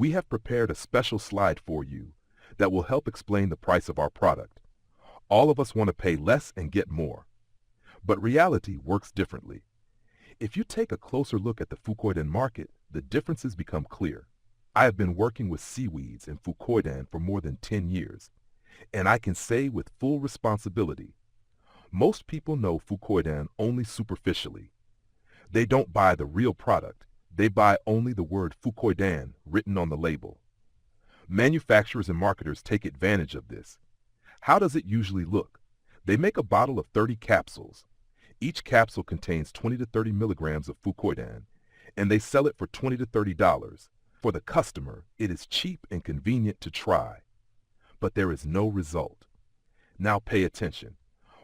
we have prepared a special slide for you that will help explain the price of our product. All of us want to pay less and get more. But reality works differently. If you take a closer look at the Fukoidan market, the differences become clear. I have been working with seaweeds in Fukoidan for more than 10 years, and I can say with full responsibility, most people know Fukoidan only superficially. They don't buy the real product. They buy only the word Fukoidan written on the label. Manufacturers and marketers take advantage of this. How does it usually look? They make a bottle of 30 capsules. Each capsule contains 20 to 30 milligrams of Fukoidan, and they sell it for $20 to $30. For the customer, it is cheap and convenient to try. But there is no result. Now pay attention.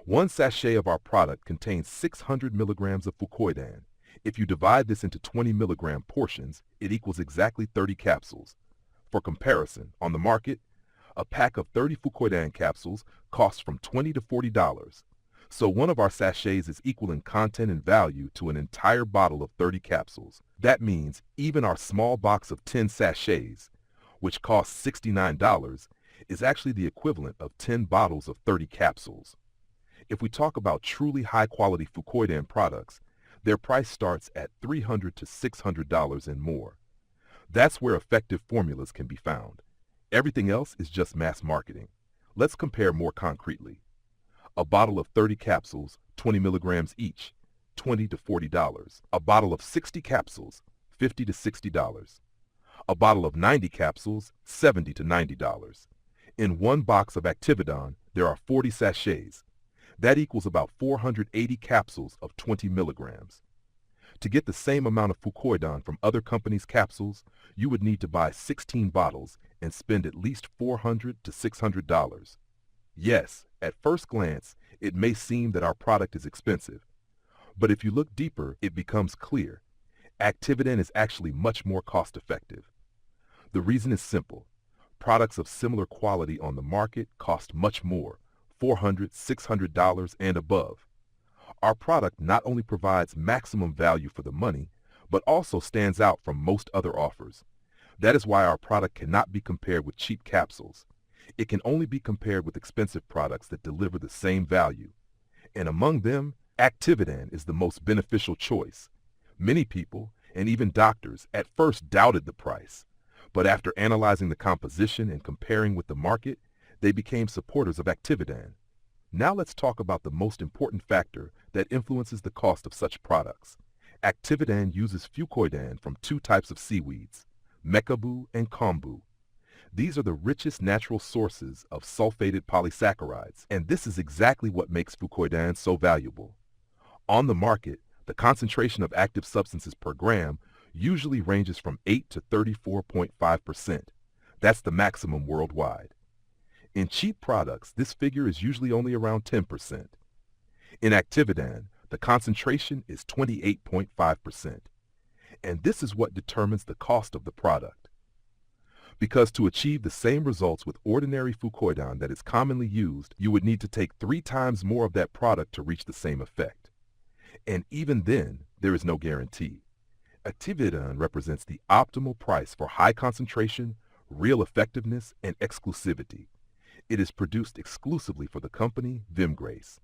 One sachet of our product contains 600 milligrams of Fukoidan. If you divide this into 20 milligram portions, it equals exactly 30 capsules. For comparison, on the market, a pack of 30 Fukoidan capsules costs from $20 to $40. So one of our sachets is equal in content and value to an entire bottle of 30 capsules. That means even our small box of 10 sachets, which costs $69, is actually the equivalent of 10 bottles of 30 capsules. If we talk about truly high-quality Fukoidan products, their price starts at $300 to $600 and more. That's where effective formulas can be found. Everything else is just mass marketing. Let's compare more concretely. A bottle of 30 capsules, 20 milligrams each, $20 to $40. A bottle of 60 capsules, $50 to $60. A bottle of 90 capsules, $70 to $90. In one box of ACTIVIDAN, there are 40 sachets. That equals about 480 capsules of 20 milligrams. To get the same amount of Fukoidan from other companies' capsules, you would need to buy 16 bottles and spend at least $400 to $600. Yes, at first glance, it may seem that our product is expensive. But if you look deeper, it becomes clear. ACTIVIDAN is actually much more cost-effective. The reason is simple. Products of similar quality on the market cost much more, $400, $600 and above. Our product not only provides maximum value for the money, but also stands out from most other offers. That is why our product cannot be compared with cheap capsules. It can only be compared with expensive products that deliver the same value. And among them, ACTIVIDAN is the most beneficial choice. Many people, and even doctors, at first doubted the price. But after analyzing the composition and comparing with the market, they became supporters of ACTIVIDAN. Now let's talk about the most important factor that influences the cost of such products. ACTIVIDAN uses Fukoidan from two types of seaweeds, MEGHÍVUNK and kombu. These are the richest natural sources of sulfated polysaccharides, and this is exactly what makes Fukoidan so valuable. On the market, the concentration of active substances per gram usually ranges from 8 to 34.5%. That's the maximum worldwide. In cheap products, this figure is usually only around 10%. In ACTIVIDAN, the concentration is 28.5%. And this is what determines the cost of the product. Because to achieve the same results with ordinary Fukoidan that is commonly used, you would need to take 3 times more of that product to reach the same effect. And even then, there is no guarantee. ACTIVIDAN represents the optimal price for high concentration, real effectiveness, and exclusivity. It is produced exclusively for the company VIMGRACE.